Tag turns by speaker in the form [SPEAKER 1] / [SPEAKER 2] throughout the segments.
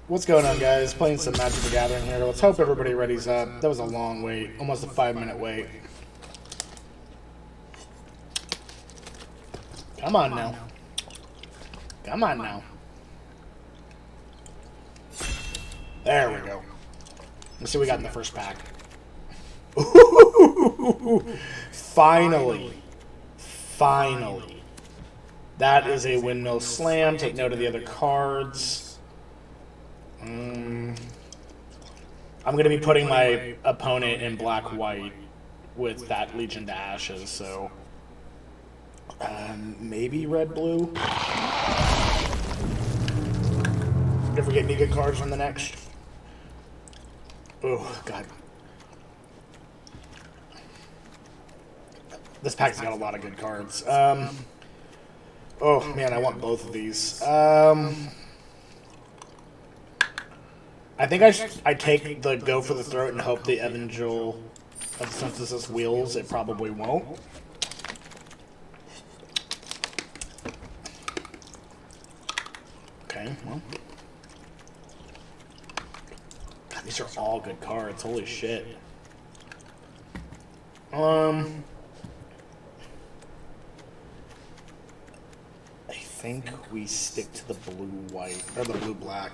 [SPEAKER 1] What's going on, guys? Playing some Magic the Gathering here. Let's hope everybody ready's up. That was a long wait, almost a 5-minute wait. Come on now. Come on now. There we go. Let's see what we got in the first pack. Finally. Finally. That is a Windmill Slam. Take note of the other cards. I'm going to be putting my opponent in black-white with that Legion to Ashes, so maybe red-blue. If we get any good cards from the next. Oh, God. This pack's got a lot of good cards. Oh, man, I want both of these. I think I take the go for the throat and hope the Evangel of Synthesis wheels. It probably won't. Okay, well. God, these are all good cards. Holy shit. I think we stick to the blue-white, or the blue-black.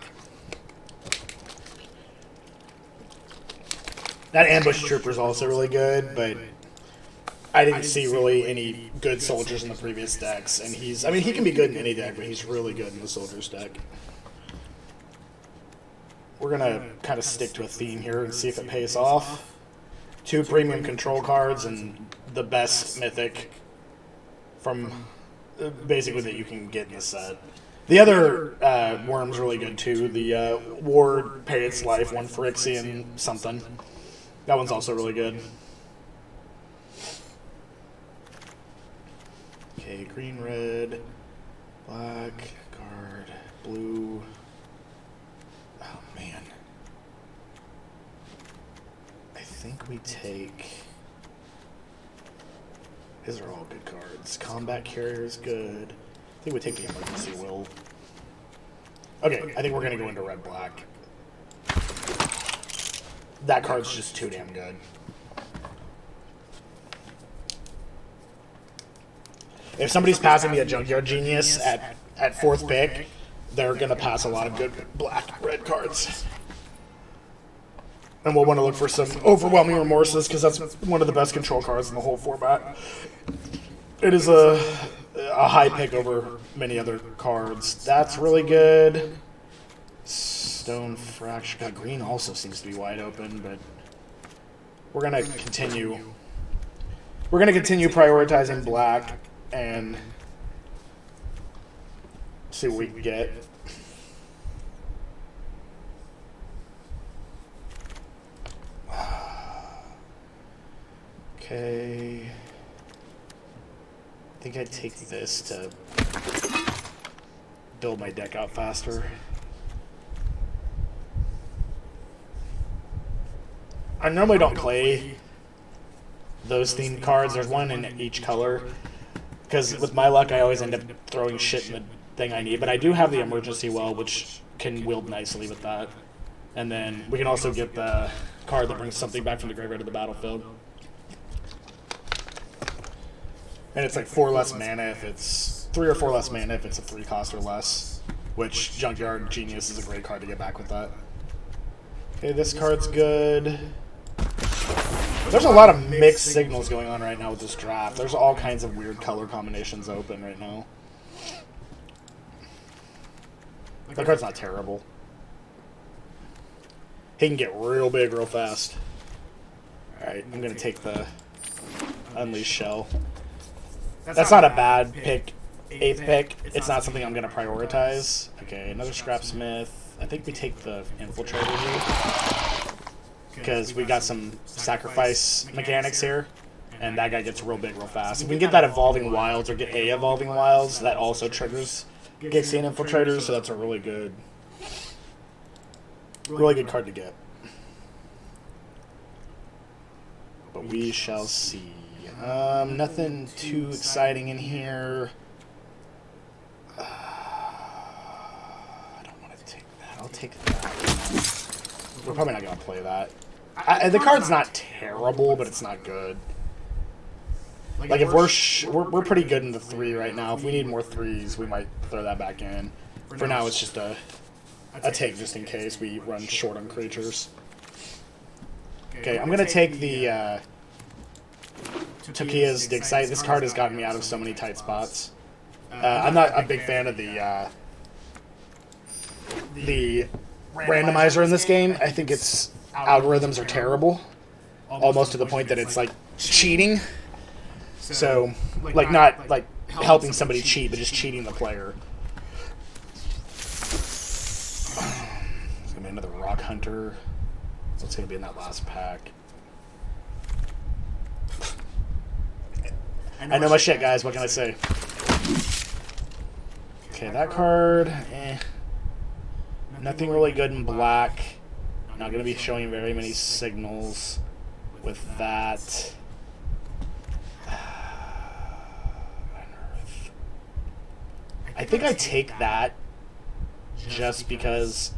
[SPEAKER 1] That Ambush Trooper is also really good, but I didn't see really any good soldiers in the previous decks. And he can be good in any deck, but he's really good in the soldiers deck. We're going to kind of stick to a theme here and see if it pays off. 2 premium control cards and the best mythic from basically that you can get in the set. The other Worm's really good too. The Ward Pay Its Life, 1 Phyrexian something. That one's also really good. Okay, green, red, black, card, blue. Oh, man. I think we take... These are all good cards. Combat Carrier is good. I think we take the Emergency Will. Okay, I think we're going to go into red-black. That card's just too damn good. If somebody's passing me a Junkyard Genius at 4th pick, they're going to pass a lot of good black-red cards. And we'll want to look for some Overwhelming Remorses, because that's one of the best control cards in the whole format. It is a high pick over many other cards. That's really good. Stone Fracture. God, green also seems to be wide open, but we're gonna continue. We're gonna continue prioritizing black and see what we can get. Okay. I think I'd take this to build my deck out faster. I normally don't play those themed cards. There's one in each color. Because with my luck, I always end up throwing shit in the thing I need. But I do have the Emergency Well, which can wield nicely with that. And then we can also get the card that brings something back from the graveyard to the battlefield. And it's like 4 less mana if it's 3 or 4 less mana if it's a 3 cost or less. Which Junkyard Genius is a great card to get back with that. Okay, this card's good. There's a lot of mixed signals going on right now with this draft. There's all kinds of weird color combinations open right now. That card's not terrible. He can get real big real fast. Alright, I'm going to take the Unleashed Shell. That's not a bad pick. 8th pick. It's not something I'm going to prioritize. Okay, another Scrapsmith. I think we take the Infiltrator here. Because we got some sacrifice mechanics here. And that guy gets real big real fast. If we can get that Evolving Wilds or get a Evolving Wilds, that also triggers Gixian Infiltrators, so that's a really good card to get. But we shall see. Nothing too exciting in here. I don't want to take that. take that. We're probably not going to play that. The card's not terrible, but it's not good. Like, if we're pretty good in the 3 right now. If we need more 3s, we might throw that back in. For now, it's just a take just in case we run short on creatures. Okay, I'm going to take the Tokia's Dig Site. This card has gotten me out of so many tight spots. I'm not a big fan of the randomizer in this game. I think its algorithms are terrible, almost to the point that it's like cheating. So, like, not like helping somebody cheat, but just cheating the player. It's gonna be another Rock Hunter. So it's gonna be in that last pack. I know my shit, guys. What can I say? Okay, that card, nothing really good in black. Not going to be showing very many signals with that. I think I take that just because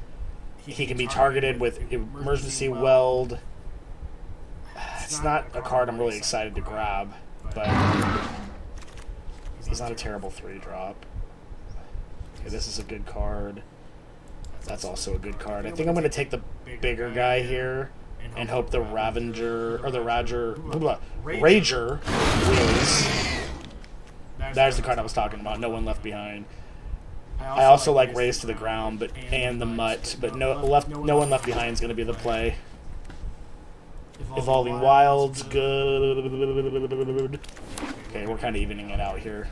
[SPEAKER 1] he can be targeted with Emergency Weld. It's not a card I'm really excited to grab, but he's not a terrible 3-drop. Okay, this is a good card. That's also a good card. I think I'm going to take the bigger guy here and hope the Rager wheels. That is the card I was talking about. No One Left Behind. I also like Raise to the Ground, and the Mutt, but No One Left Behind is going to be the play. Evolving Wilds, good. Okay, we're kind of evening it out here.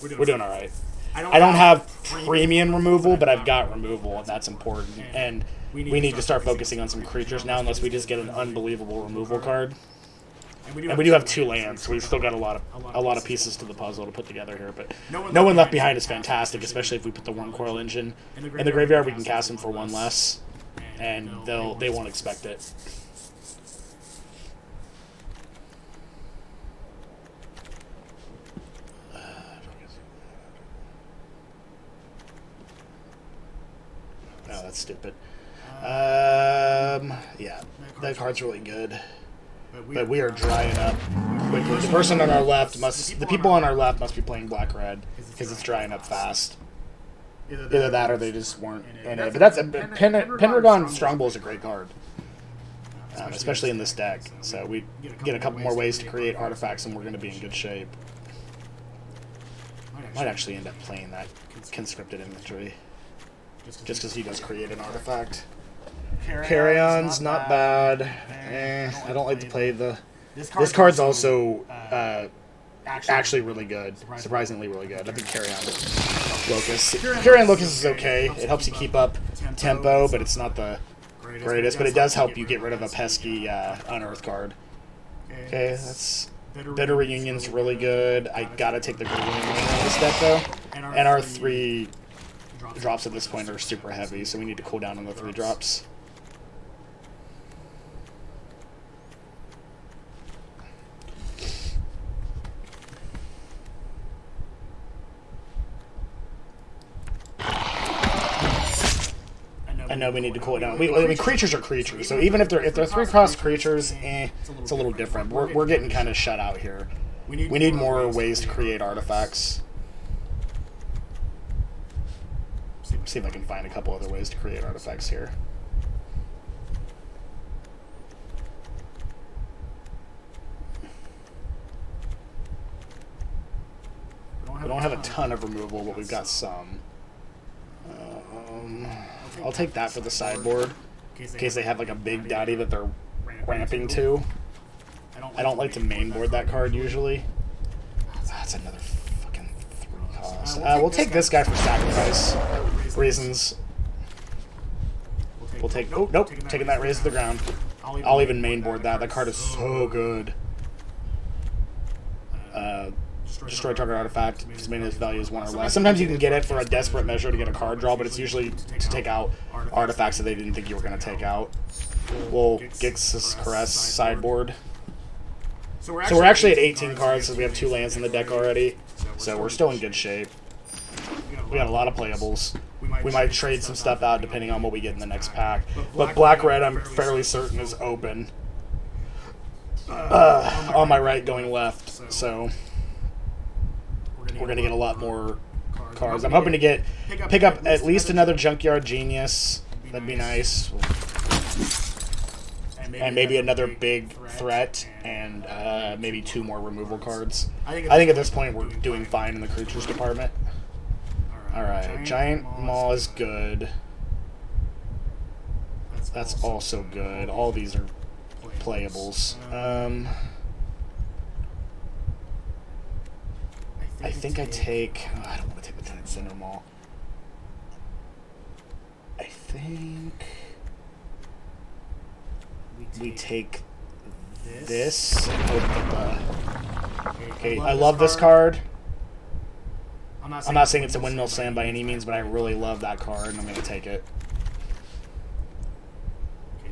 [SPEAKER 1] We're doing all right. I don't have premium removal, but I've got removal, and that's important. And we need to start focusing on some creatures now, unless we just get an unbelievable removal card. And we do have 2 lands, so we've still got a lot of pieces to the puzzle to put together here. But No One Left Behind is fantastic, especially if we put the Wormcoil Engine in the graveyard. We can cast them for 1 less, and they won't expect it. Oh, that's stupid. Yeah, that card's really good. But we are drying up quickly. The person on our left the people on our left must be playing black-red, because it's drying up fast. Either that or they just weren't in it. But that's Pendragon Strongbow is a great card, especially in this deck. So we get a couple more ways to create artifacts, and we're going to be in good shape. Might actually end up playing that Conscripted Inventory, just because he does create an artifact. Carry-On's not bad. I don't like to play the... This card's also actually really good. Surprisingly really good. I think Carry-On Locust. Carry-On Locust is okay. It helps you keep up tempo, but it's not the greatest. But it does help you get rid of a pesky Unearth card. Okay, that's... Bitter Reunion's really good. I gotta take the Golden Ring in this deck, though. And our 3 drops at this point are super heavy, so we need to cool down on the 3 drops. I know we need to cool it down. I mean, creatures are creatures, so even if they're 3-cost creatures, it's a little different. We're getting kind of shut out here. We need more ways to create artifacts. See if I can find a couple other ways to create artifacts here. We don't have a ton of removal, but we've got some. I'll take that for the sideboard, in case they have like a big daddy that they're ramping to. I don't like to mainboard that card usually. That's another fucking 3-cost. We'll take this guy for sacrifice reasons. We'll take... Oh, nope. Taking that Raise to the Ground. I'll even mainboard that. That card is so good. Destroy target artifact if its maintenance value is 1 or less. Sometimes you can get it for a desperate measure to get a card draw, but it's usually to take out artifacts that they didn't think you were going to take out. We'll Gix's Caress sideboard. So we're actually at 18 cards, so we have 2 lands in the deck already. So we're still in good shape. got a lot of playables. We might trade some stuff out depending on what we get in the next pack. But black-red, I'm fairly certain, is open. On my right, going left. So we're gonna get a lot more cards. I'm hoping to pick up at least another Junkyard Genius. That'd be nice. And maybe another big threat, and maybe 2 more removal cards. I think at this point we're doing fine in the creatures department. Alright, Giant Maw is good. That's also good. All these are playables. I think I take... Oh, I don't want to take the Lieutenant Cinder Maw. I think... we take this. Okay, I love this card. I'm not saying it's a Windmill Slam by any means, but I really love that card, and I'm going to take it.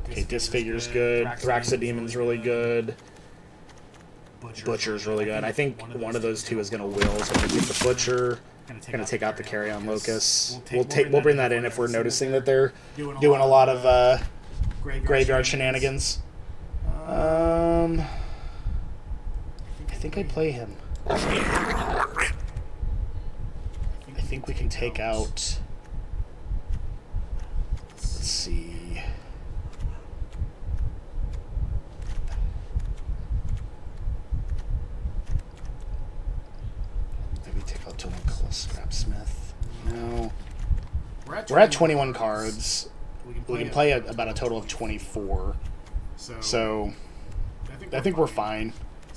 [SPEAKER 1] Okay, Disfigure's good. Thraxodemon's really good. Butcher's really good. I think one of those two is going to will, so I'm going to take the Butcher. Going to take out the Carrion Locust. We'll bring that in if we're noticing that they're doing a lot of graveyard shenanigans. I think I'd play him. I think we can take out... Let's see... Maybe take out Tonicola Scrapsmith. No. We're at 21 cards. We can play about a total of 24. So I think we're fine.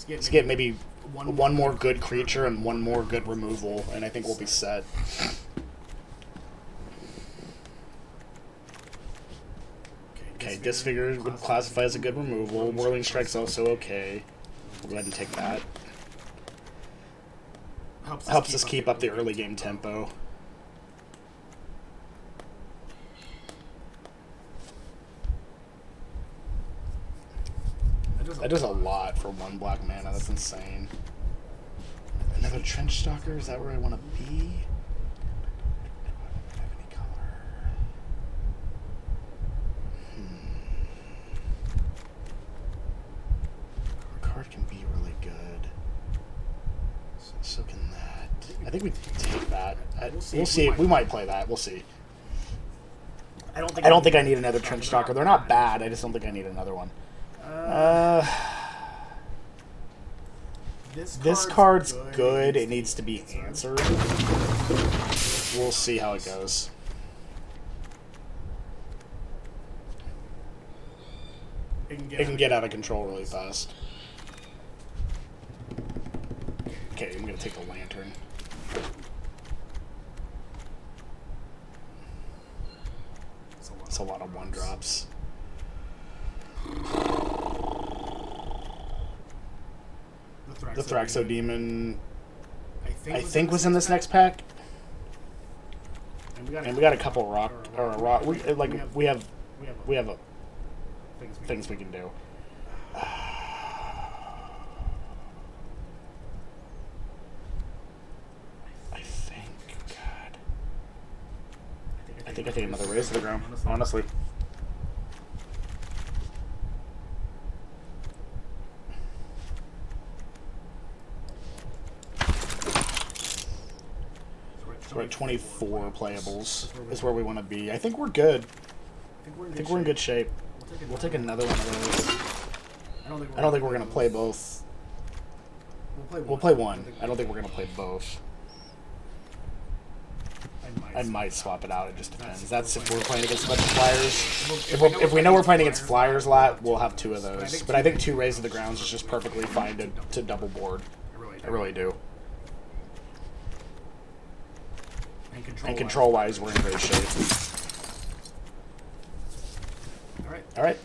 [SPEAKER 1] Let's get maybe one more good creature and one more good removal, and I think we'll be set. Okay, Disfigure would classify as a good removal. Whirling Strike's also okay. We'll go ahead and take that. Helps us keep up the early game tempo. That does a lot for 1 black mana. That's insane. Another Trench Stalker? Is that where I want to be? Do I have any color? Our card can be really good. So can that. I think we take that. We'll see. We might play that. We'll see. I don't think I need another Trench Stalker. They're not bad. I just don't think I need another one. This card's good. It needs to be answered. We'll see how it goes. It can get out of control really fast. Okay, I'm gonna take the Lantern. It's a lot of 1-drops. The Thraxodemon, I think was in this next pack. And we got a couple rock. We have things we can do. I think I take another Raise to the Ground, honestly. We're at 24 playables is where we want to be. I think we're good. I think we're in good shape. We'll take another one of those. I don't think we're going to play both. We'll play one. I don't think we're going to play both. I might swap it out. It just depends. That's if we're playing against a bunch of flyers. If we know we're playing against flyers a lot, we'll have 2 of those. But I think 2 Raise to the Grounds is just perfectly fine to double board. I really do. And control-wise, we're in great shape. Alright.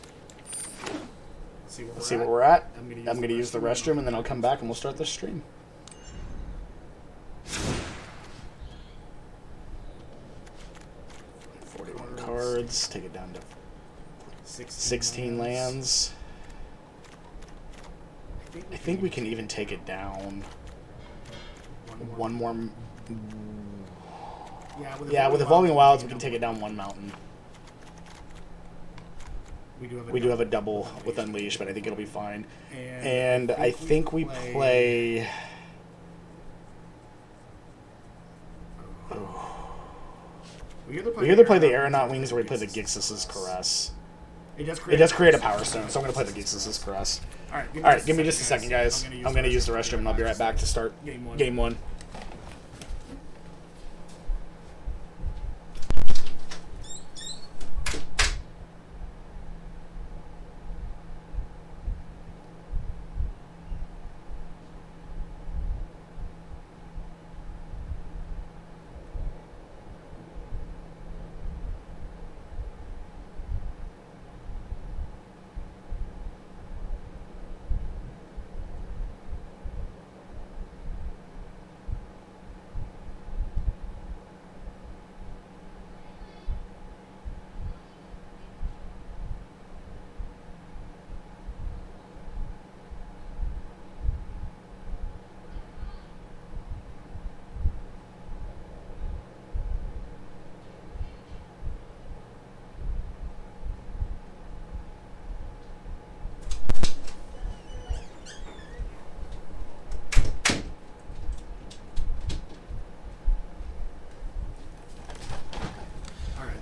[SPEAKER 1] Let's see where we're at. I'm going to use the restroom, and then I'll come back and we'll start the stream. Cards, take it down to 16 lands. I think we can even take it down one more. Yeah, with Evolving Wilds, we can take it down one mountain. We do have a double with Unleash, but I think it'll be fine. And I think we play... We either play the Aeronaut Wings or we play the Gixus's Caress. It does create a Power Stone, so I'm going to play the Gixus's Caress. Alright, give me just a second, guys. I'm going to use the restroom, and I'll be right back to start Game 1.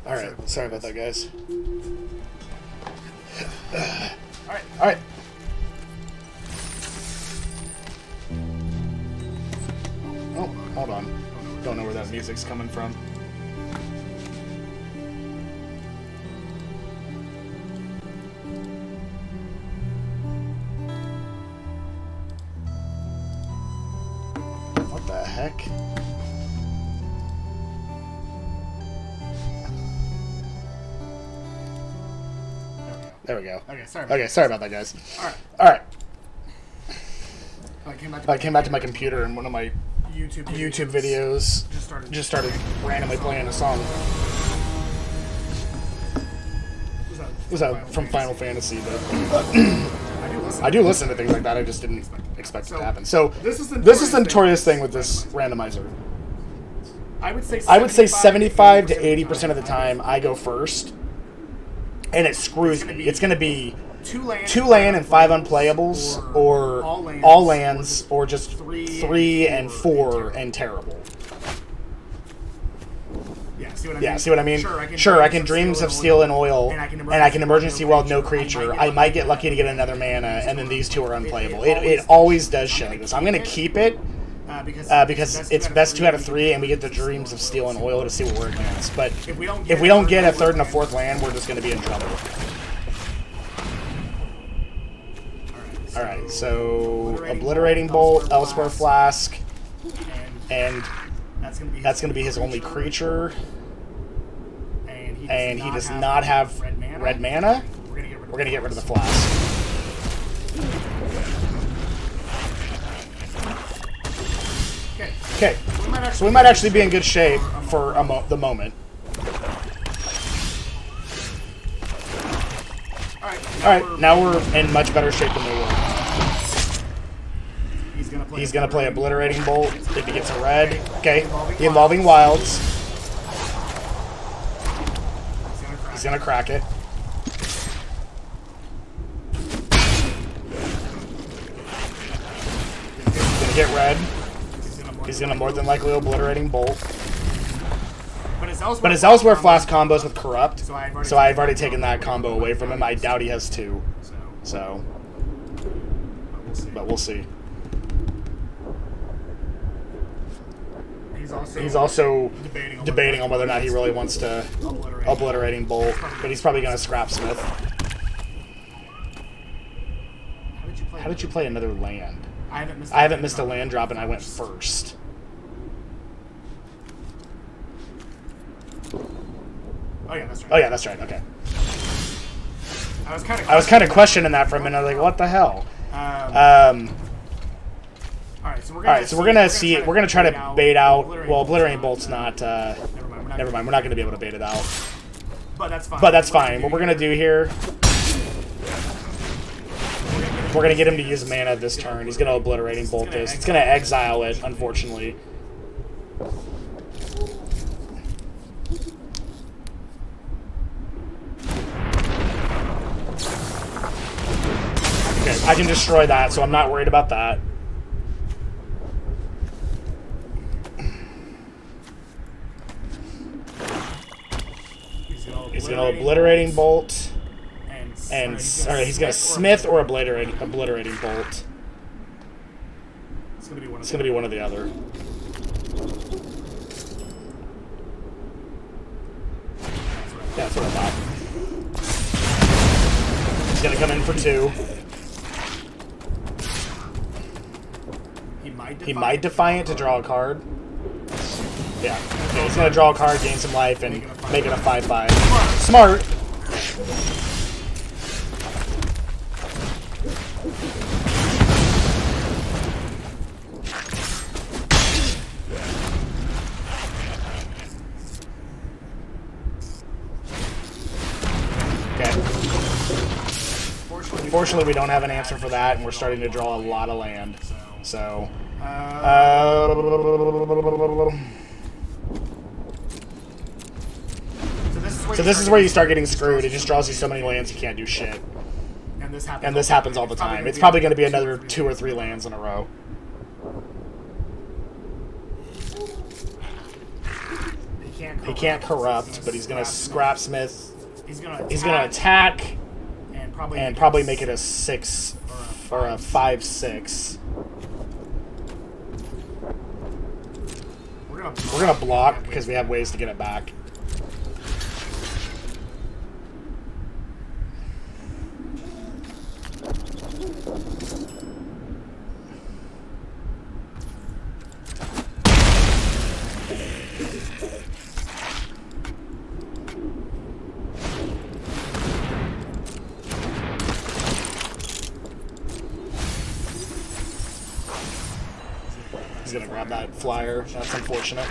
[SPEAKER 1] Alright, sorry about that, guys. Alright. Oh, hold on. Don't know where that music's coming from. What the heck? There we go. Okay, sorry about that, guys. Alright. I came back to my computer and one of my YouTube videos just started randomly playing a song. Was that from Final Fantasy? But I do listen to things like that. I just didn't expect it to happen. So this is the notorious thing with this randomizer. I would say 75 to 80% of the time I go first. And it screws me. It's going to be 2 land and 5 unplayables, or all lands, or just 3 and 4 and terrible. Yeah, see what I mean? Sure, I can Dreams of Steel and Oil, and I can Emergency Weld no creature. I might get lucky to get another mana, and then these 2 are unplayable. It always does shit like this. I'm going to keep it. Because it's best 2 out of 3, and we get the Dreams of Steel and Oil to see what we're against. But if we don't get a 3rd and a 4th land, we're just going to be in trouble. Alright, so Obliterating Bolt, Elsewhere Flask, and that's going to be his only creature. And he does not have red mana. We're going to get rid of the Flask. Okay, so we might actually be in good shape for the moment. Alright, now we're in much better shape than we were. He's going to play Obliterating Bolt if he gets a red. Okay, the Evolving Wilds. He's going to crack it. He's going to get red. He's going to more than likely Obliterating Bolt. But his Elsewhere Flask combos with Corrupt, so I've already taken that combo away from him. I doubt he has 2. So, but we'll see. He's also debating on whether or not he really wants to Obliterating Bolt, but he's probably going to Scrap Smith. How did you play another land? I haven't missed a land drop, and I went first. Oh yeah, that's right. Okay. I was kind of questioning that for a minute. I was like, what the hell? Alright, so we're gonna see it. We're gonna try to bait out. Well, Obliterating Bolt's not. Never mind. We're not gonna be able to bait it out. But that's fine. What we're gonna do here, we're gonna get him to use mana this turn. He's gonna Obliterating Bolt this. It's gonna exile it, unfortunately. Okay, I can destroy that, so I'm not worried about that. He's gonna obliterating bolt, and he's gonna smith or obliterating bolt. It's gonna be one or the other. Yeah, that's what I thought. He's gonna come in for 2. He might Defiant to draw a card. Yeah. Okay, he's gonna draw a card, gain some life, and make it a 5/5. Smart. Okay. Fortunately, we don't have an answer for that, and we're starting to draw a lot of land. So. So this is where you start getting screwed. It just draws you so many lands you can't do shit. And this happens all the time. It's probably going to be another 2 or 3 lands in a row. He can't corrupt, but he's going to Scrapsmith. He's going to attack and probably make it a 6 or a 5/6. We're going to block because we have ways to get it back. He's gonna grab that flyer. That's unfortunate.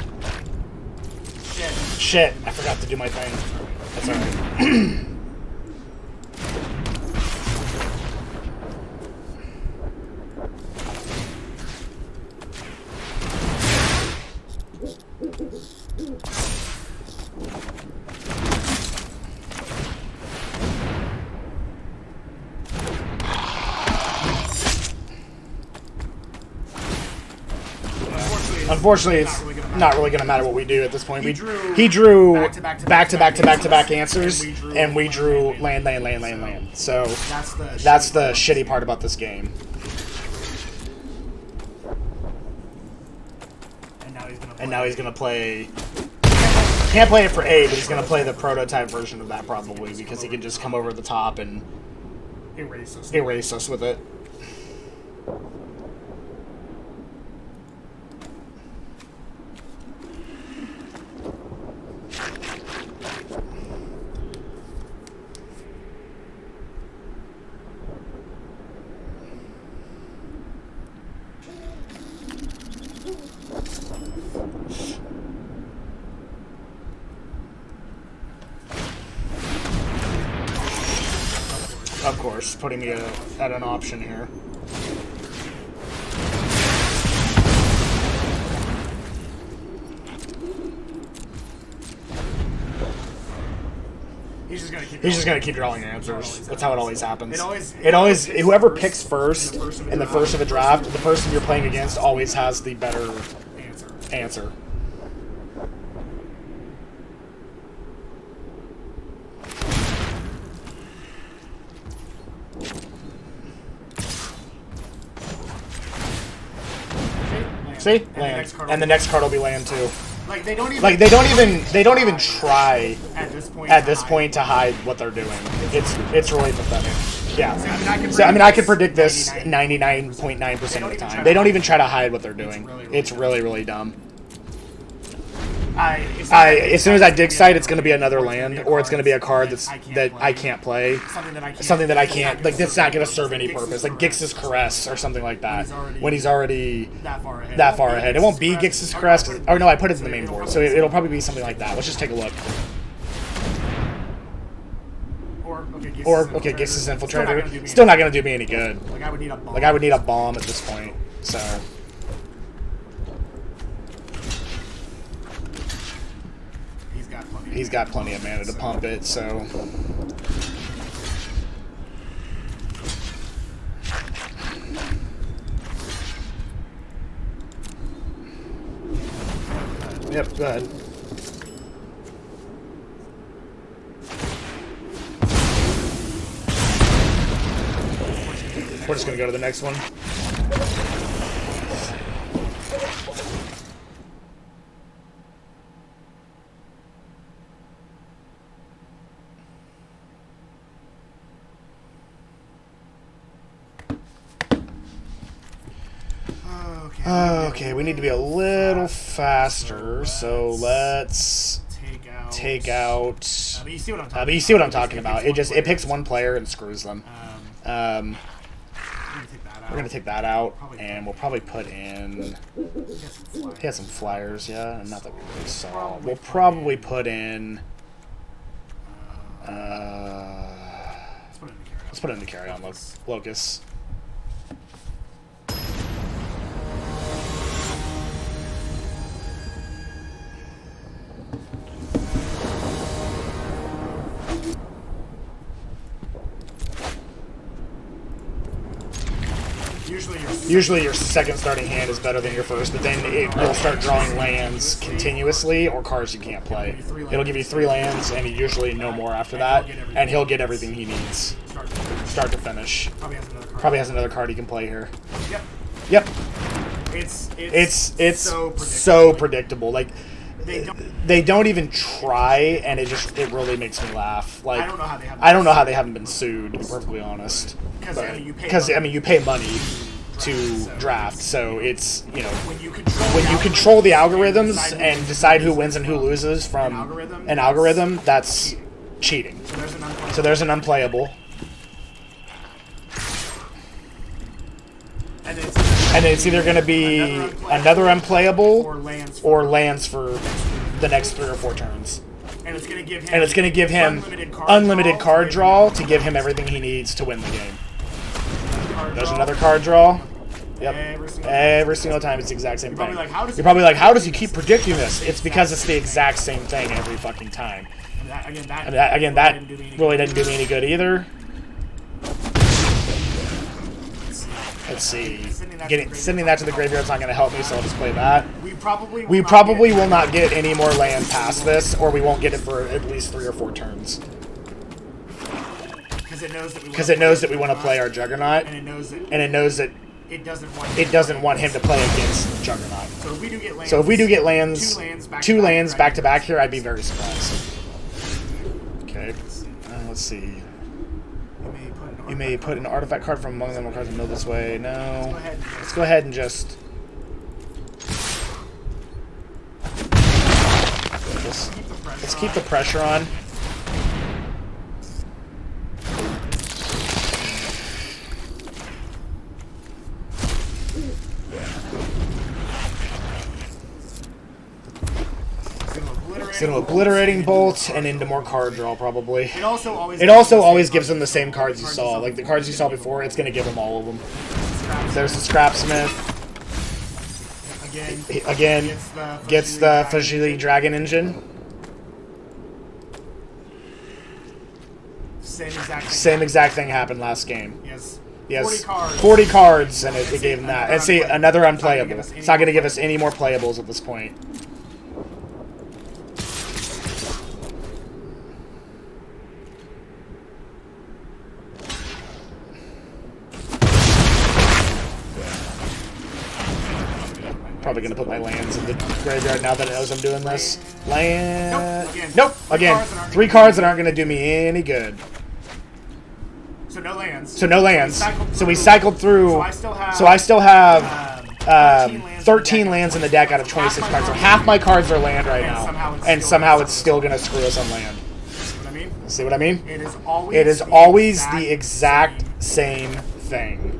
[SPEAKER 1] Shit, I forgot to do my thing. That's alright. Unfortunately, it's not really going to matter what we do at this point. He drew back-to-back answers, and we drew land. So that's the shitty part about this game. And now he's going to play... Can't play it for 8, but he's going to play the prototype version of that probably, because he can just come over the top and erase us with it. Of course, putting me at an option here. He's just gonna keep drawing answers. That's how it always happens. It always whoever picks first in the first of a draft, the person you're playing against always has the better answer. See? Land. And the next card will be land too. Like they don't even try at this point to hide what they're doing. It's really pathetic. Yeah. So I mean I can predict this 99.9% of the time. They don't even try to hide what they're doing. It's really dumb. As soon as I dig site, it's going to be another land, or it's going to be a card that I can't play. Something that I can't, like, that's not going to serve any purpose. Like Gix's Caress or something like that. When he's already that far ahead. It won't be Gix's Caress. Oh, no, I put it in the main board. So it'll probably be something like that. Let's just take a look. Or, okay, Gix's Infiltrator. Still not going to do me any good. Like, I would need a bomb at this point. So... He's got plenty of mana to pump it, so... Yep, go ahead. We're just gonna go to the next one. Okay, we need to be a little faster, so let's take out.
[SPEAKER 2] But you see what I'm
[SPEAKER 1] But you see what I'm talking about. It picks one player and screws them. We're gonna take that out, and we'll probably put in. He has some flyers, yeah, not that we really saw. We'll probably put in. Let's put it in the carry-on Locus. Usually your second starting hand is better than your first, but then it will start drawing lands continuously or cards you can't play. It'll give you 3 lands and usually no more after that, and he'll get everything he needs. Start to finish. Probably has another card he can play here. Yep. It's so predictable. Like they don't even try, and it really makes me laugh. Like I don't know how they haven't been sued, to be perfectly honest. Because you pay money to draft, so it's when you control the algorithms and decide who wins and who loses from an algorithm, that's cheating. So there's an unplayable. And it's either going to be another unplayable or lands for the next 3 or 4 turns. And it's going to give him unlimited card draw to give him everything he needs to win the game. There's another card draw. Yep. Every single time it's the exact same thing. You're probably like, how does he keep predicting this? It's because it's the exact same thing every fucking time. Again, that really didn't do me any good either. Let's see. Sending that to the graveyard's not going to help me, so I'll just play that. We probably will not get any more land past this, or we won't get it for at least 3 or 4 turns. Because it knows that we want to play our Juggernaut, and it knows that it doesn't want him to play against Juggernaut. So if we do get lands, 2 lands back to back here, I'd be very surprised. Okay, let's see. You may put an artifact card from among them cards in the middle this way. No. Let's go ahead and just let's keep the pressure on. It's going to obliterating bolt and into more card draw probably. It also always gives them the same cards you saw. Like the cards you saw before, it's going to give them all of them. There's the Scrapsmith. Again, gets the Fajili Dragon Engine. Same exact thing happened last game. Yes, 40 cards, and it gave him that. And see, another unplayable. It's not going to give us any more playables at this point. Probably going to put my lands in the graveyard now that it knows I'm doing this. Land. Nope. Again, 3 cards that aren't going to do me any good.
[SPEAKER 2] So no lands.
[SPEAKER 1] So we cycled through. So I still have 13 lands in the deck out of 26 cards. So half my cards are land right now, and somehow it's still going to screw us on land. See what I mean? It is always the exact same thing.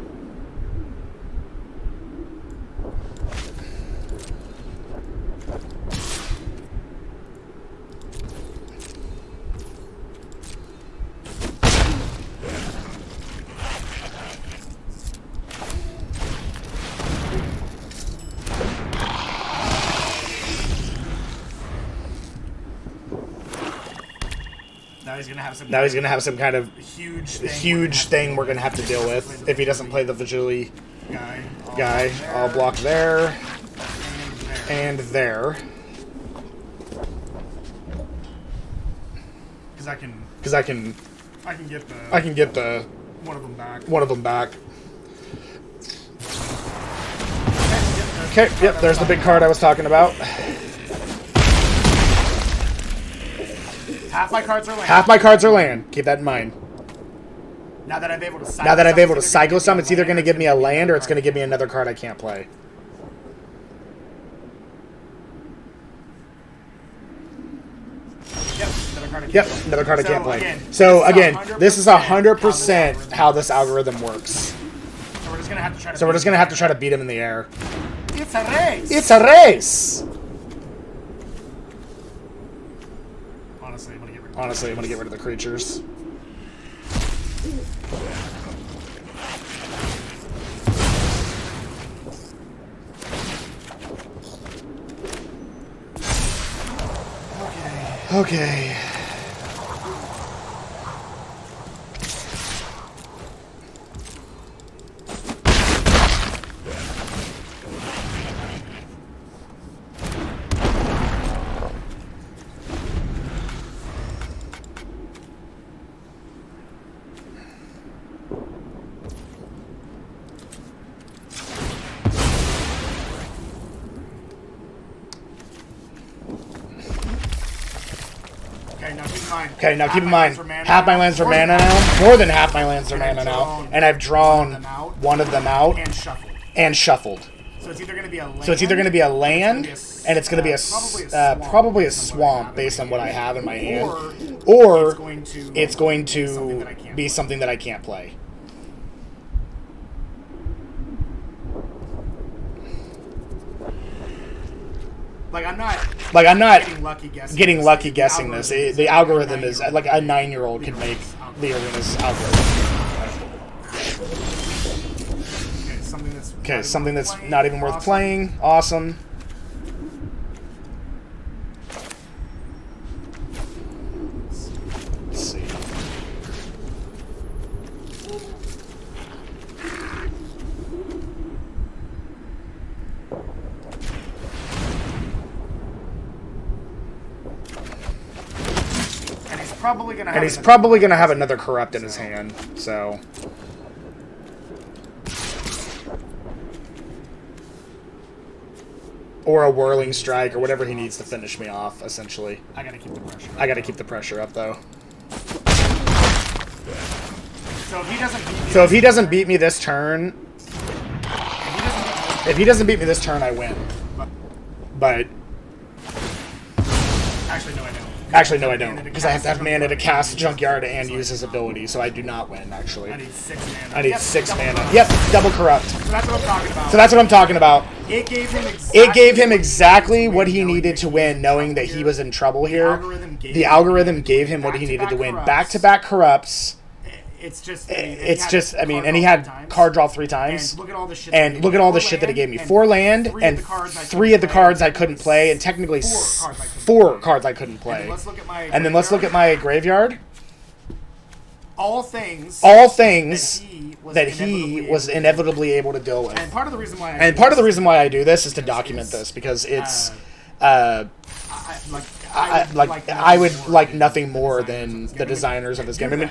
[SPEAKER 1] Now he's gonna have some kind of huge thing we're gonna have to deal with if he doesn't play the Vajili guy. I'll block there and there.
[SPEAKER 2] Because I can get the one of them back.
[SPEAKER 1] Okay, yep, there's the big card I was talking about.
[SPEAKER 2] Half my cards are land.
[SPEAKER 1] Half my cards are land. Keep that in mind.
[SPEAKER 2] Now that I've able to
[SPEAKER 1] cycle some, it's either going to give me a land or it's going to give me another card I can't play.
[SPEAKER 2] Yep, another card I can't play.
[SPEAKER 1] So again, this is 100% how this algorithm works.
[SPEAKER 2] So we're just going
[SPEAKER 1] to have to try to beat him in the air.
[SPEAKER 2] It's a race!
[SPEAKER 1] It's a race!
[SPEAKER 2] Honestly, I'm going
[SPEAKER 1] to get rid of the creatures. Okay. Okay, now keep in mind, half my lands are mana now. More than half my lands are mana now. And I've drawn one of them out and shuffled.
[SPEAKER 2] So it's either going
[SPEAKER 1] to be a land, and it's going to be probably a swamp based on what I have in my hand. Or it's going to be something that I can't play. Like I'm not getting lucky guessing this. The algorithm is like a 9-year-old can make the arena's algorithm. Okay, something that's not even worth playing. Awesome. Let's see. And he's probably gonna have another corrupt in his hand, so. Or a whirling strike, or whatever he needs to finish me off, essentially.
[SPEAKER 2] I gotta keep the pressure.
[SPEAKER 1] I gotta keep the pressure up, though.
[SPEAKER 2] So
[SPEAKER 1] if he doesn't beat me this turn, I win. But actually, no, I don't. Because I have to have mana to cast Junkyard and use his ability, so I do not win, actually.
[SPEAKER 2] I need 6 mana.
[SPEAKER 1] I need 6 mana. Yep, double corrupt.
[SPEAKER 2] So that's what I'm talking about.
[SPEAKER 1] So that's what I'm talking about.
[SPEAKER 2] It
[SPEAKER 1] gave him exactly what he needed to win, knowing that he was in trouble here. The algorithm gave him what he needed to win. Back-to-back corrupts.
[SPEAKER 2] It's just,
[SPEAKER 1] I mean, and he had card draw 3 times.
[SPEAKER 2] And look at all the shit,
[SPEAKER 1] that it gave me. 4 land, and 3 of the cards I couldn't play, and technically 4 cards I couldn't play. And then let's look at my graveyard. All things that he was inevitably able to deal with.
[SPEAKER 2] And part of the reason why
[SPEAKER 1] I do this is to document this, because it's I would like nothing more than the designers of this game. I mean,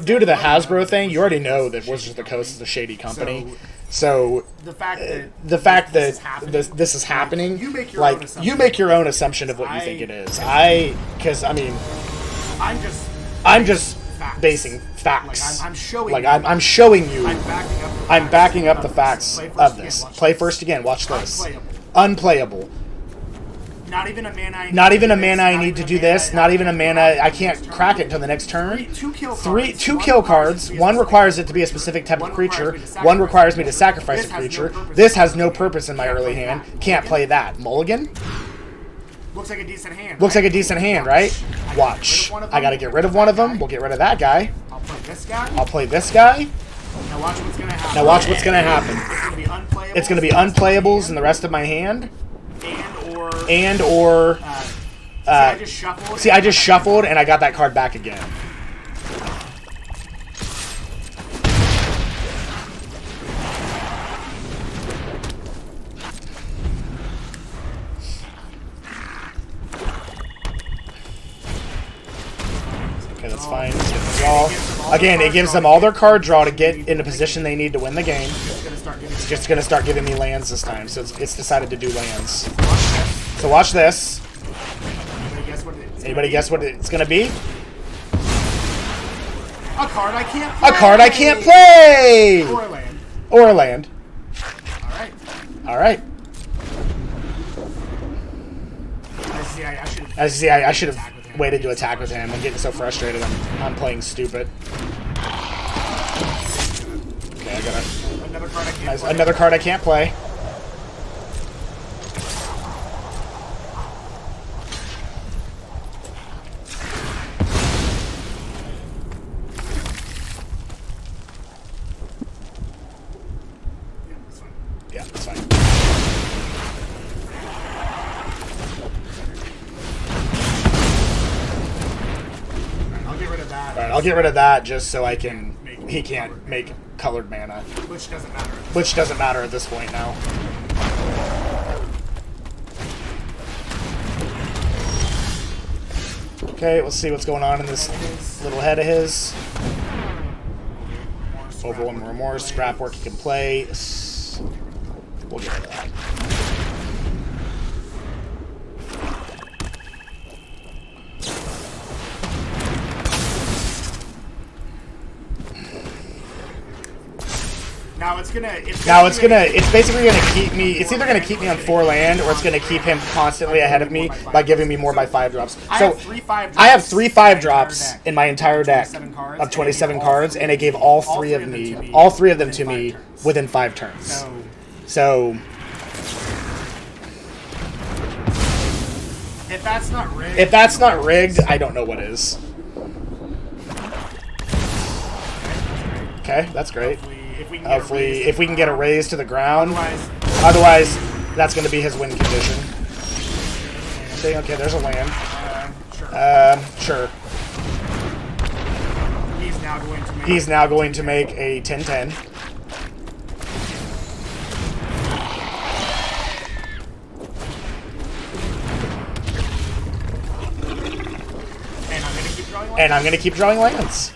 [SPEAKER 1] due to the Hasbro thing, you already know that Wizards of the Coast is a shady company. So the fact that this is happening, you make your own assumption of what you think it is. I'm just basing facts.
[SPEAKER 2] I'm showing
[SPEAKER 1] you. I'm backing up the facts of this. Play first again. Watch this. Unplayable.
[SPEAKER 2] Not even a mana
[SPEAKER 1] I need to do this. Not even a mana. I can't crack it until the next turn. Two kill cards. One requires it to be a specific type of creature. One requires me to sacrifice a creature. This has no purpose in my early hand. Can't play that. Mulligan?
[SPEAKER 2] Looks like a decent hand.
[SPEAKER 1] Right? Watch. I gotta get rid of one of them. We'll get rid of that guy.
[SPEAKER 2] I'll play this guy.
[SPEAKER 1] Now watch what's gonna happen. It's gonna be unplayables in the rest of my hand. See, I just shuffled and I got that card back again. Okay, fine. Get the draw. Again, it gives them all their card draw to get in a position they need to win the game. It's just going to start giving me lands this time, so it's decided to do lands. So watch this. Anybody guess what it's going to be?
[SPEAKER 2] A card I can't play!
[SPEAKER 1] A card I can't play!
[SPEAKER 2] Or a land.
[SPEAKER 1] Or a land.
[SPEAKER 2] Alright.
[SPEAKER 1] Alright. I should have waited to attack with him. I'm getting so frustrated. I'm playing stupid. Okay, I got another card I can't play. Yeah, that's fine. Alright, I'll get rid of that just so I can... He can't make colored mana.
[SPEAKER 2] Which doesn't matter.
[SPEAKER 1] Which doesn't matter at this point now. Okay, let's see what's going on in this little head of his. Overwhelming Remorse, scrap work he can play. We'll get rid of that. It's basically gonna keep me. It's either gonna keep me on 4 land, or it's gonna keep him constantly ahead of me by giving me more by 5 drops. So I have 3 5 drops in my entire deck of 27 cards, and it gave all three of them to me within 5 turns. So
[SPEAKER 2] if
[SPEAKER 1] that's not rigged, I don't know what is. Okay, that's great. Hopefully, if we can get a raise to the ground. Otherwise, that's going to be his win condition. Okay, there's a land. Sure. He's now going to make a 10-10. And I'm going to keep drawing lands.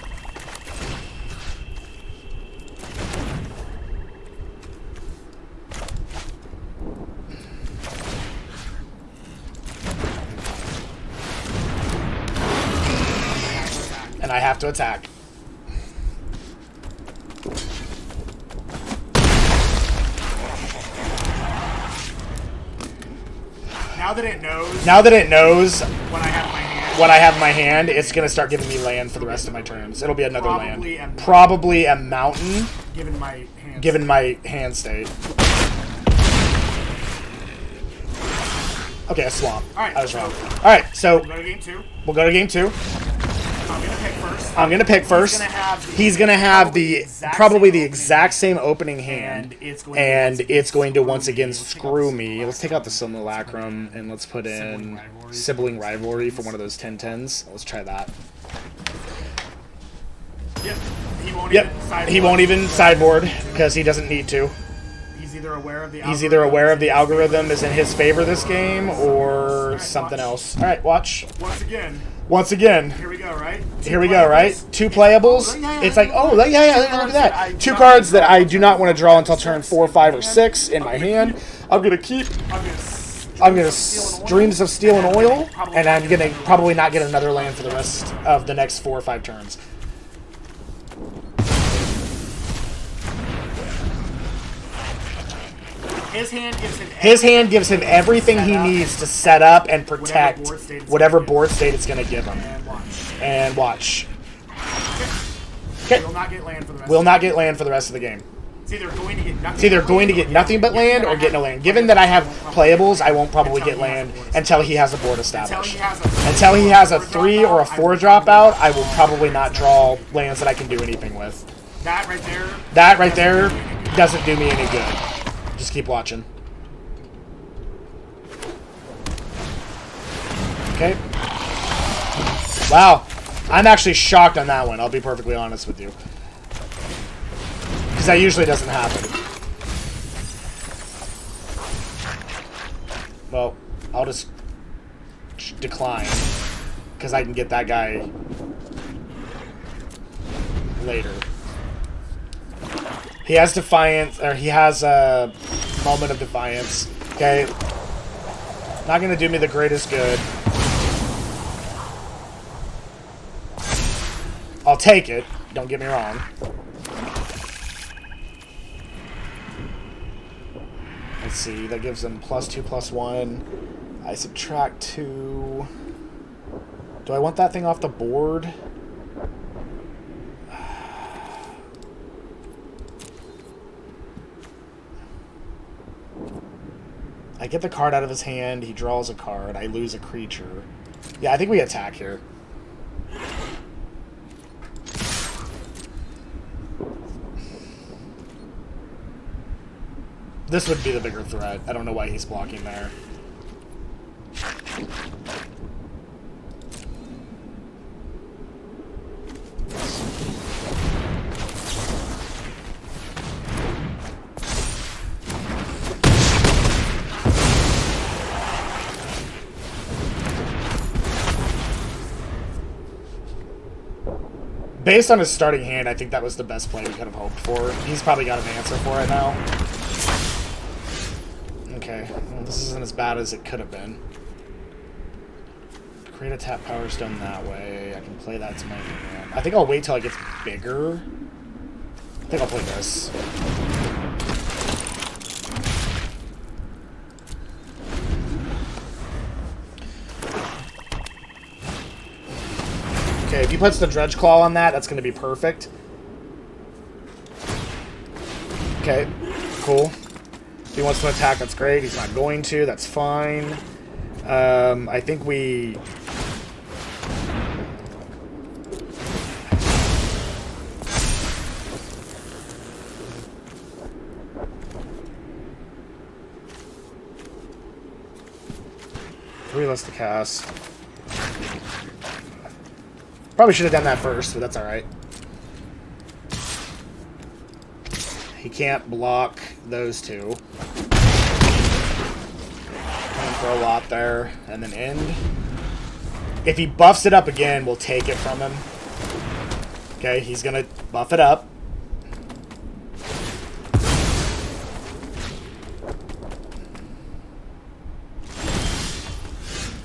[SPEAKER 1] And I have to attack.
[SPEAKER 2] Now that it knows
[SPEAKER 1] when I have my hand, it's gonna start giving me land for the rest of my turns. It'll be another land. Probably a mountain. Given my hand state. Okay, a swamp. I was wrong. Alright, so we'll go to game 2. I'm gonna pick first. He's gonna have probably the exact same opening hand, and it's going to once again screw me. Let's take out the Simulacrum and let's put in Sibling Rivalry for one of those 10-10s. Let's try that. Yep, he won't even sideboard because he doesn't need to. He's either aware of the algorithm is in his favor this game or something else. All right, watch. Once again. Here we go, right? 2 playables. It's like, oh, yeah, look at that. 2 cards that I do not want to draw until turn 4, 5, or 6 in my hand. I'm gonna Dreams of Steel and Oil, and I'm gonna probably not get another land for the rest of the next 4 or 5 turns. His hand gives him everything he needs to set up and protect whatever board state it's going to give him. And watch. Okay. Will not get land for the rest of the game. It's either going to get nothing but land or get no land. Given that I have playables, I won't probably get land until he has a board established. Until he has a 3 or a 4 dropout, I will probably not draw lands that I can do anything with. That right there doesn't do me any good. Just keep watching. Okay. Wow. I'm actually shocked on that one, I'll be perfectly honest with you. Because that usually doesn't happen. Well, I'll just decline. Because I can get that guy later. He has Defiance, or he has a Moment of Defiance. Okay. Not going to do me the greatest good. I'll take it. Don't get me wrong. Let's see. That gives him +2/+1. I subtract 2. Do I want that thing off the board? I get the card out of his hand. He draws a card. I lose a creature. Yeah, I think we attack here. This would be the bigger threat. I don't know why he's blocking there. Based on his starting hand, I think that was the best play we could have hoped for. He's probably got an answer for it now. Okay, well, this isn't as bad as it could have been. Create a tap Power Stone that way. I can play that to my hand. I think I'll wait till it gets bigger. I think I'll play this. Okay, if he puts the Dredge Claw on that, that's going to be perfect. Okay, cool. If he wants to attack, that's great. He's not going to. That's fine. I think we... Three less to cast. Probably should have done that first, but that's alright. He can't block those two. Going for a lot there, and then end. If he buffs it up again, we'll take it from him. Okay, he's going to buff it up.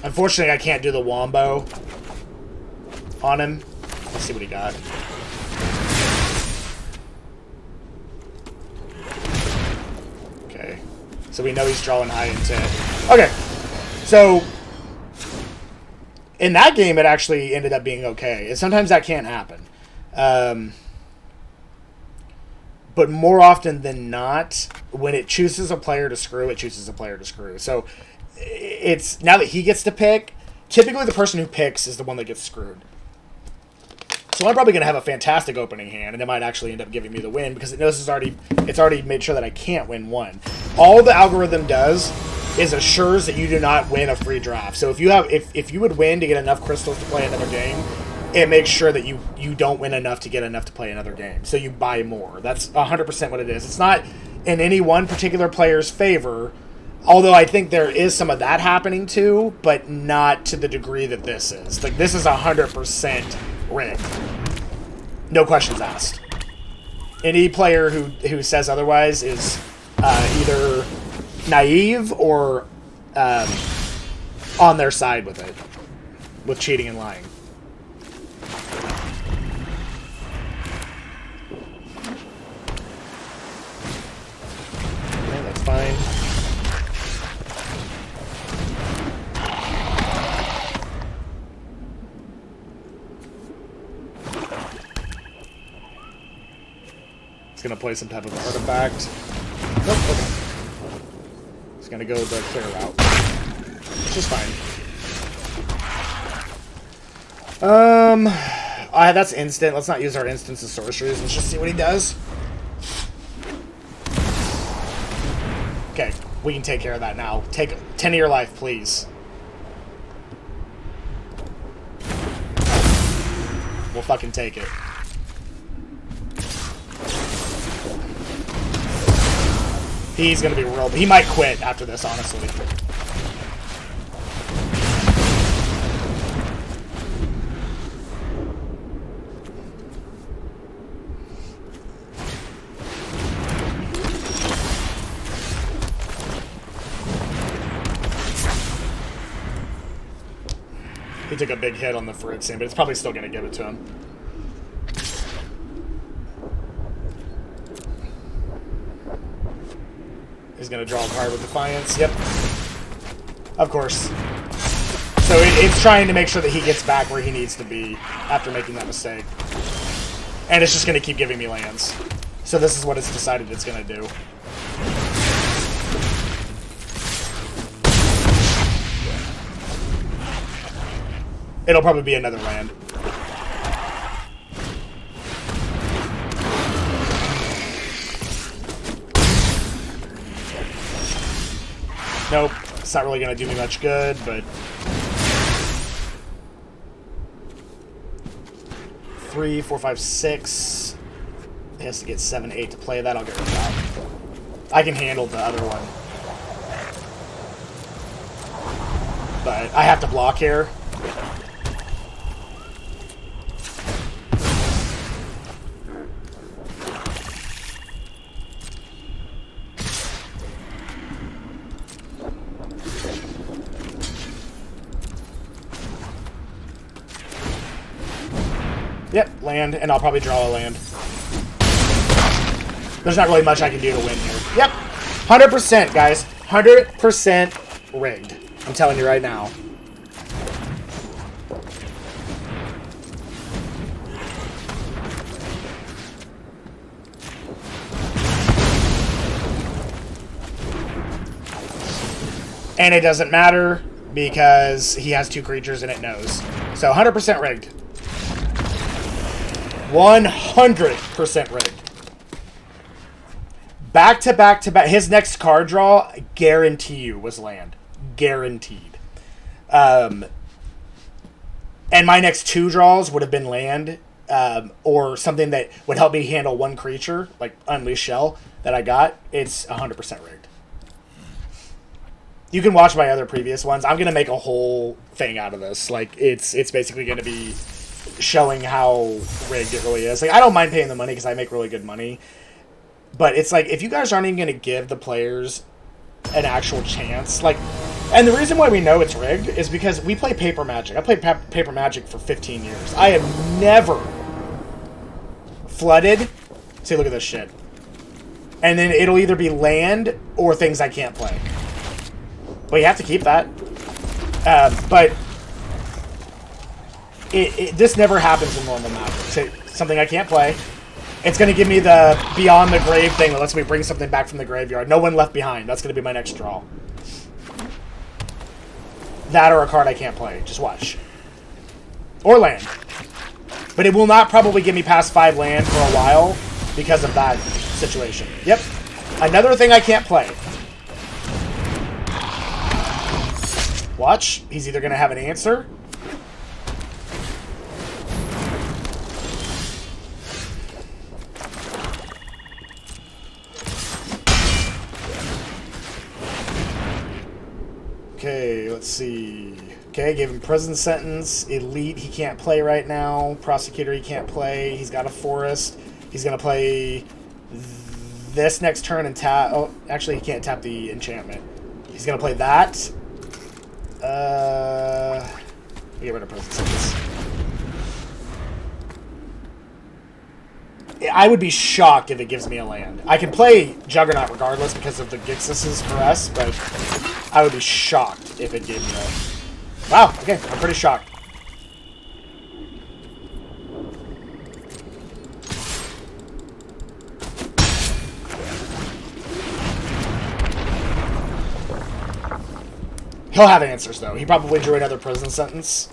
[SPEAKER 1] Unfortunately, I can't do the Wombo on him. Let's see what he got. Okay. So we know he's drawing high intent. Okay. So in that game, it actually ended up being okay. And sometimes that can't happen. But more often than not, when it chooses a player to screw, it chooses a player to screw. So it's now that he gets to pick, typically the person who picks is the one that gets screwed. So I'm probably going to have a fantastic opening hand, and it might actually end up giving me the win because it knows it's already made sure that I can't win one. All the algorithm does is assures that you do not win a free draft. So if you would win to get enough crystals to play another game, it makes sure that you don't win enough to get enough to play another game. So you buy more. That's 100% what it is. It's not in any one particular player's favor, although I think there is some of that happening too, but not to the degree that this is. Like, this is 100% rigged. No questions asked. Any player who says otherwise is either naive or on their side with it, with cheating and lying. Okay, that's fine. It's going to play some type of artifact. Nope, okay. It's going to go the clear route. Which is fine. That's instant. Let's not use our instants as sorceries. Let's just see what he does. Okay, we can take care of that now. Take 10 of your life, please. We'll fucking take it. He's going to be real... He might quit after this, honestly. took a big hit on the Fritzing, but it's probably still going to give it to him. He's going to draw a card with Defiance. Yep. Of course. So it's trying to make sure that he gets back where he needs to be after making that mistake. And it's just going to keep giving me lands. So this is what it's decided it's going to do. It'll probably be another land. Nope, it's not really going to do me much good, but... 3, 4, 5, 6. He has to get 7, 8 to play that. I'll get rid of that. I can handle the other one. But I have to block here. Yep, land, and I'll probably draw a land. There's not really much I can do to win here. Yep, 100%, guys. 100% rigged. I'm telling you right now. And it doesn't matter because he has 2 creatures and it knows. So 100% rigged. 100% rigged. Back to back to back. His next card draw, I guarantee you, was land. Guaranteed. And my next 2 draws would have been land, or something that would help me handle 1 creature, like Unleashed Shell, that I got. It's 100% rigged. You can watch my other previous ones. I'm going to make a whole thing out of this. Like, it's basically going to be showing how rigged it really is. Like, I don't mind paying the money because I make really good money. But it's like, if you guys aren't even going to give the players an actual chance, like, and the reason why we know it's rigged is because we play Paper Magic. I played Paper Magic for 15 years. I have never flooded. See, look at this shit. And then it'll either be land or things I can't play. Well, you have to keep that. But this never happens in normal Magic. It's something I can't play. It's going to give me the Beyond the Grave thing that lets me bring something back from the graveyard. No One Left Behind. That's going to be my next draw. That or a card I can't play. Just watch. Or land. But it will not probably give me past 5 land for a while because of that situation. Yep. Another thing I can't play. Watch. He's either going to have an answer. Okay, let's see. Okay, gave him prison sentence. Elite, he can't play right now. Prosecutor, he can't play. He's got a forest. He's going to play this next turn and tap. Oh, actually, he can't tap the enchantment. He's going to play that. Get rid of prison sentence. I would be shocked if it gives me a land. I can play Juggernaut regardless because of the Gixis's Caress, but I would be shocked if it gave me a... Wow, okay, I'm pretty shocked. He'll have answers, though. He probably drew another prison sentence.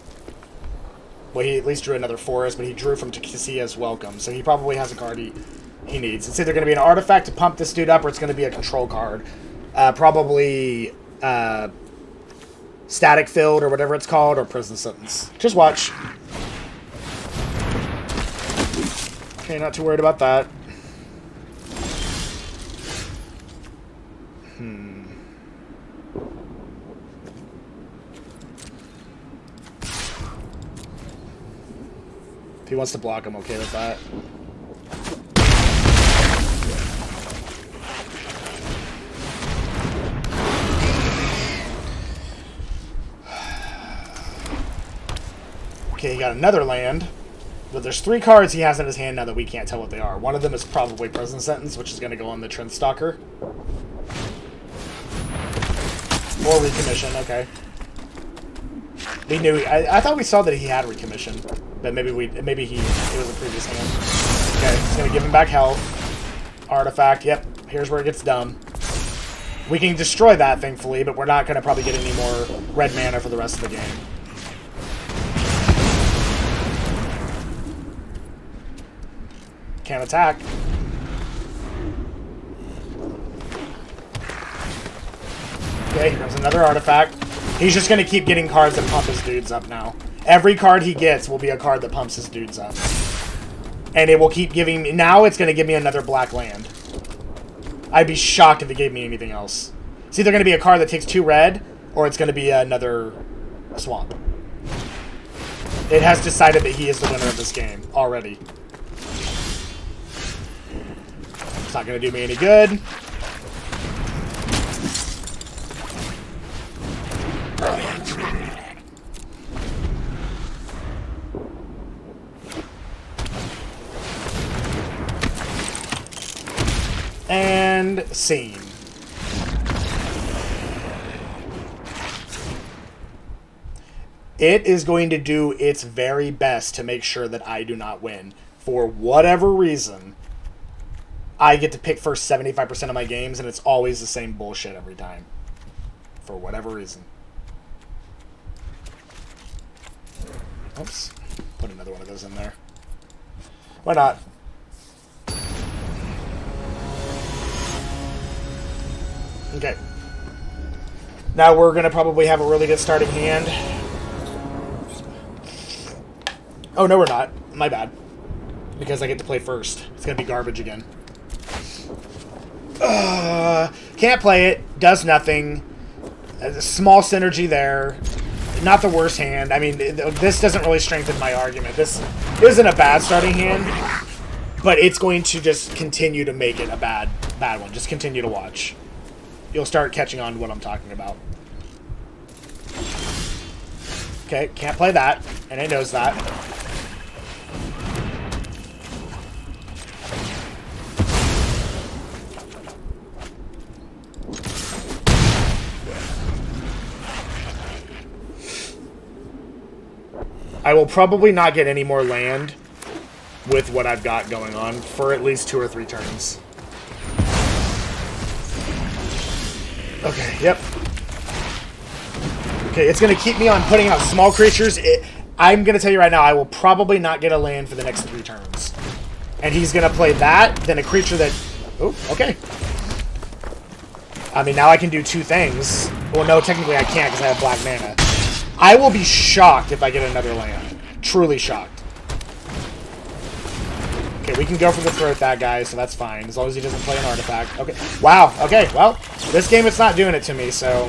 [SPEAKER 1] Well, he at least drew another forest, but he drew from Takesia's Welcome, so he probably has a card he needs. It's either going to be an artifact to pump this dude up, or it's going to be a control card. Probably Static Field, or whatever it's called, or Prison Sentence. Just watch. Okay, not too worried about that. If he wants to block, I'm okay with that. Okay, he got another land. But there's 3 cards he has in his hand now that we can't tell what they are. One of them is probably Prison Sentence, which is going to go on the Trend Stalker. Or Recommission, okay. We knew... I thought we saw that he had Recommission. But maybe it was a previous hand. Okay, it's going to give him back health. Artifact, yep. Here's where it gets dumb. We can destroy that, thankfully, but we're not going to probably get any more red mana for the rest of the game. Can't attack. Okay, here comes another artifact. He's just going to keep getting cards that pump his dudes up now. Every card he gets will be a card that pumps his dudes up. And it will keep giving me... Now it's going to give me another black land. I'd be shocked if it gave me anything else. It's either going to be a card that takes 2 red, or it's going to be another swamp. It has decided that he is the winner of this game already. It's not going to do me any good. And scene. It is going to do its very best to make sure that I do not win. For whatever reason, I get to pick first 75% of my games, and it's always the same bullshit every time. For whatever reason. Oops. Put another one of those in there. Why not? Okay. Now we're going to probably have a really good starting hand. Oh, no, we're not. My bad. Because I get to play first. It's going to be garbage again. Can't play it. Does nothing. A small synergy there. Not the worst hand. I mean, this doesn't really strengthen my argument. This isn't a bad starting hand. But it's going to just continue to make it a bad one. Just continue to watch. You'll start catching on to what I'm talking about. Okay, can't play that. And it knows that. I will probably not get any more land with what I've got going on for at least 2 or 3 turns. Okay, yep. Okay, it's going to keep me on putting out small creatures. I'm going to tell you right now, I will probably not get a land for the next 3 turns. And he's going to play that, then a creature that... Oh, okay. I mean, now I can do 2 things. Well, no, technically I can't because I have black mana. I will be shocked if I get another land. Truly shocked. Okay, we can go for the throat that guy, so that's fine. As long as he doesn't play an artifact. Okay. Wow. Okay, well, this game it's not doing it to me, so...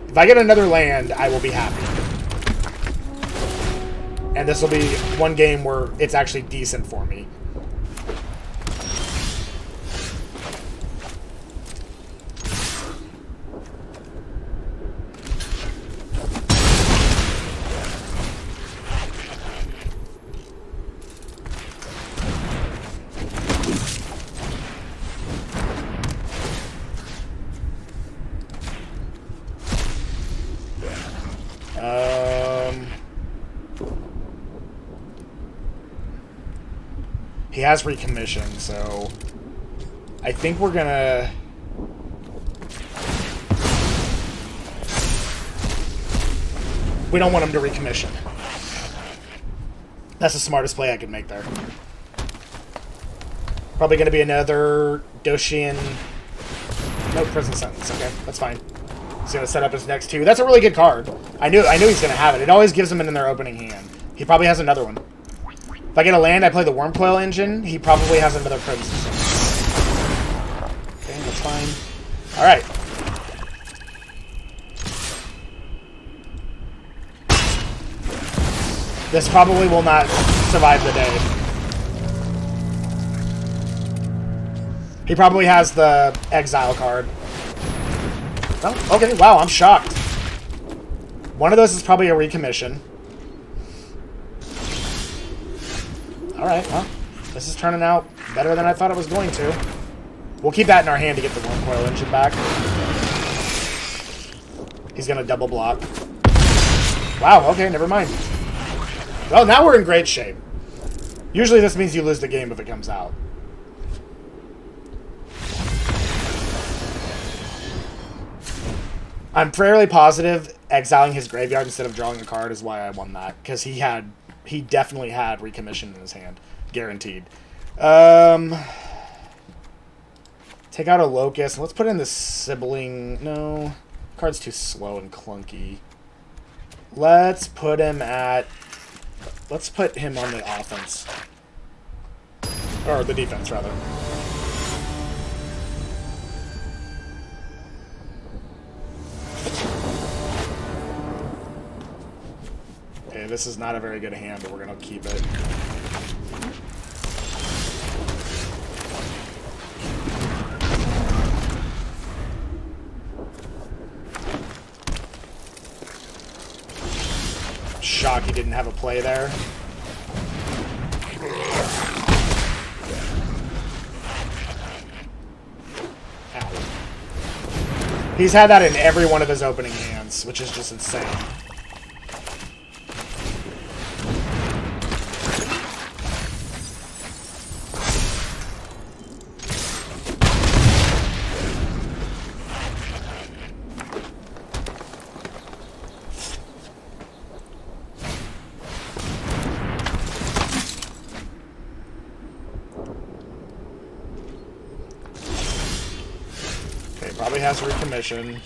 [SPEAKER 1] If I get another land, I will be happy. And this will be one game where it's actually decent for me. He has recommission, so I think we're gonna... We don't want him to recommission. That's the smartest play I could make there. Probably gonna be another Doshian... No, Prison Sentence. Okay, that's fine. He's gonna set up his next 2. That's a really good card. I knew he's gonna have it. It always gives him it in their opening hand. He probably has another one. If I get a land, I play the Wormcoil Engine. He probably has another Prison Sentence. Okay, that's fine. Alright. This probably will not survive the day. He probably has the Exile card. Oh, okay, wow, I'm shocked. One of those is probably a recommission. Alright, well, this is turning out better than I thought it was going to. We'll keep that in our hand to get the worm coil engine back. He's gonna double block. Wow, okay, never mind. Well, now we're in great shape. Usually this means you lose the game if it comes out. I'm fairly positive exiling his graveyard instead of drawing a card is why I won that. Because he definitely had recommission in his hand. Guaranteed. Take out a Locust. Let's put in the Sibling. No. Card's too slow and clunky. Let's put him on the offense. Or the defense, rather. Okay, this is not a very good hand, but we're going to keep it. Shock he didn't have a play there. Ow. He's had that in every one of his opening hands, which is just insane. Probably has recommission.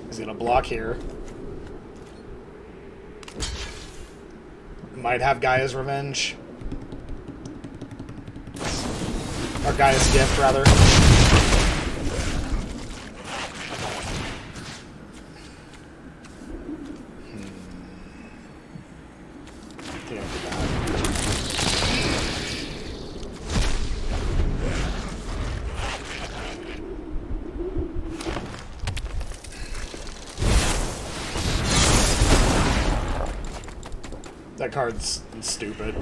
[SPEAKER 1] He's gonna block here. Might have Gaia's Revenge. Or Gaia's Gift, rather. That card's stupid.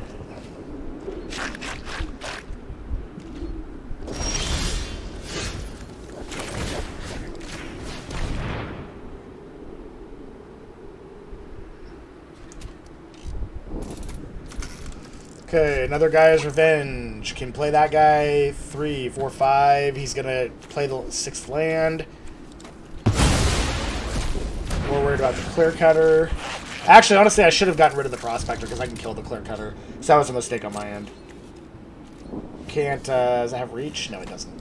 [SPEAKER 1] Okay, another Guy's Revenge. Can play that guy. 3, 4, 5. He's gonna play the 6th land. More worried about the Clear Cutter. Actually, honestly, I should have gotten rid of the Prospector because I can kill the Clear Cutter. So that was a mistake on my end. Can't, does it have reach? No, it doesn't.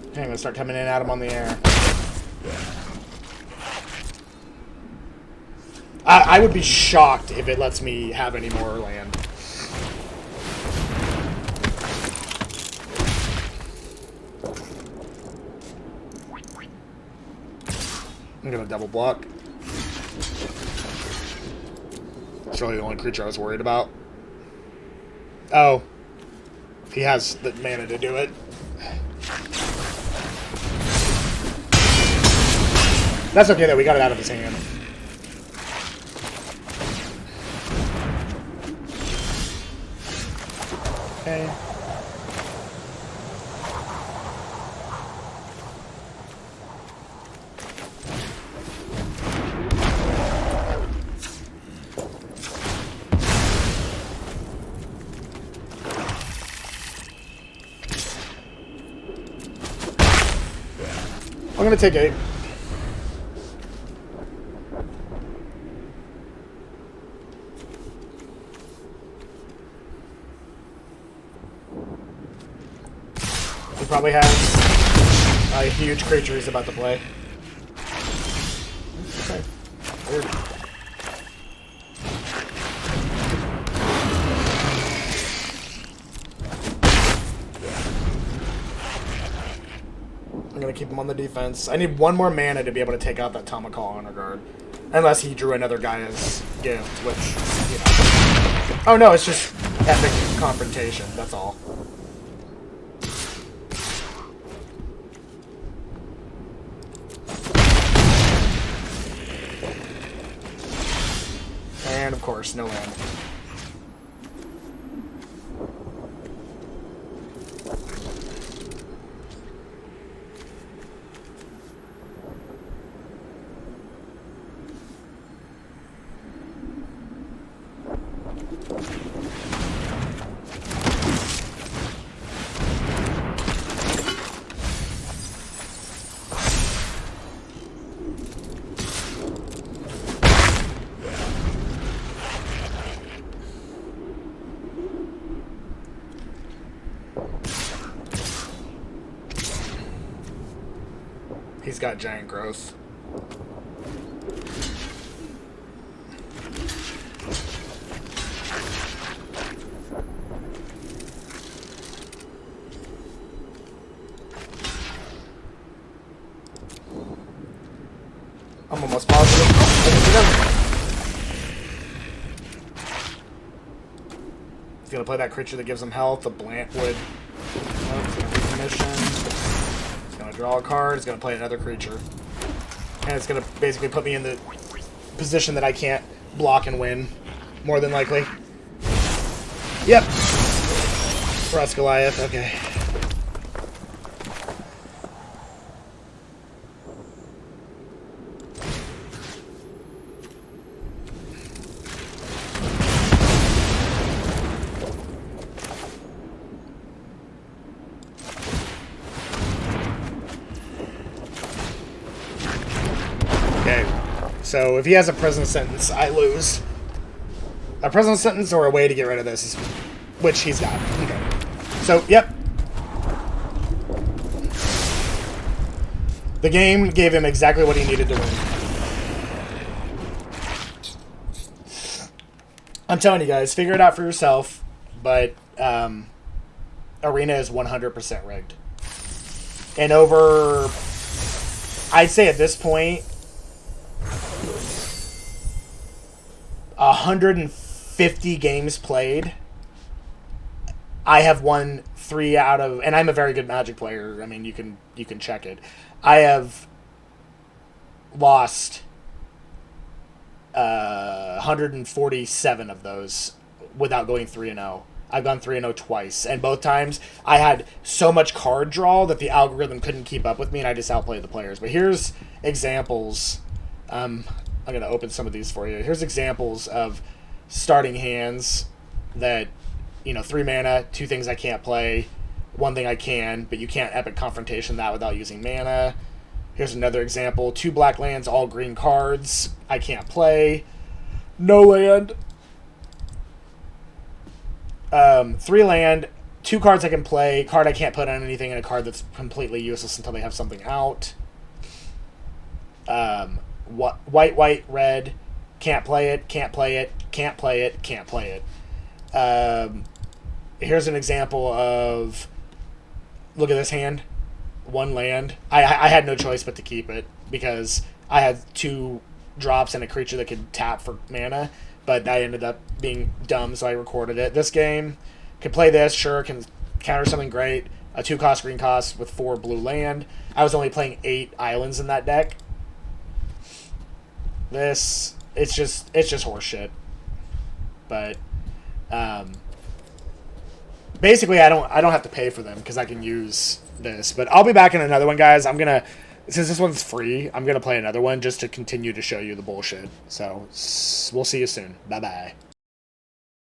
[SPEAKER 1] Okay, I'm gonna start coming in at him on the air. I would be shocked if it lets me have any more land. I'm gonna double block. It's really the only creature I was worried about. Oh. He has the mana to do it. That's okay though, we got it out of his hand. Okay. I'm gonna take 8. He probably has a huge creature he's about to play. Okay. Weird. I'm gonna keep him on the defense. I need one more mana to be able to take out that Tomahawk Honor Guard. Unless he drew another Gaia's gift, which, you know. Oh no, it's just epic confrontation, that's all. And of course, no land. He's got giant growth. I'm almost positive. He's gonna play that creature that gives him health, the Blantwood. He's gonna draw a card, he's gonna play another creature. And it's gonna basically put me in the position that I can't block and win, more than likely. Yep. Frost Goliath, okay. So if he has a prison sentence, I lose. A prison sentence or a way to get rid of this, which he's got. Okay. So, yep. The game gave him exactly what he needed to win. I'm telling you guys, figure it out for yourself, but Arena is 100% rigged. And over, I'd say at this point, 150 games played, I have won 3 out of, and I'm a very good Magic player. I mean, you can check it. I have lost 147 of those without going 3-0. I've gone 3-0 twice, and both times I had so much card draw that the algorithm couldn't keep up with me, and I just outplayed the players. But here's examples. I'm going to open some of these for you. Here's examples of starting hands that, 3 mana, 2 things I can't play, 1 thing I can, but you can't epic confrontation that without using mana. Here's another example. 2 black lands, all green cards. I can't play. No land. 3 land, 2 cards I can play, card I can't put on anything, and a card that's completely useless until they have something out. White, red, can't play it, can't play it, can't play it, can't play it. Here's an example of, look at this hand, 1 land. I had no choice but to keep it because I had 2 drops and a creature that could tap for mana, but I ended up being dumb, so I recorded it. This game, can play this, sure, can counter something great, a 2-cost green cost with 4 blue land. I was only playing 8 islands in that deck. This, it's just horseshit. But basically, I don't have to pay for them because I can use this. But I'll be back in another one, guys. Since this one's free, I'm gonna play another one just to continue to show you the bullshit. So we'll see you soon. Bye bye.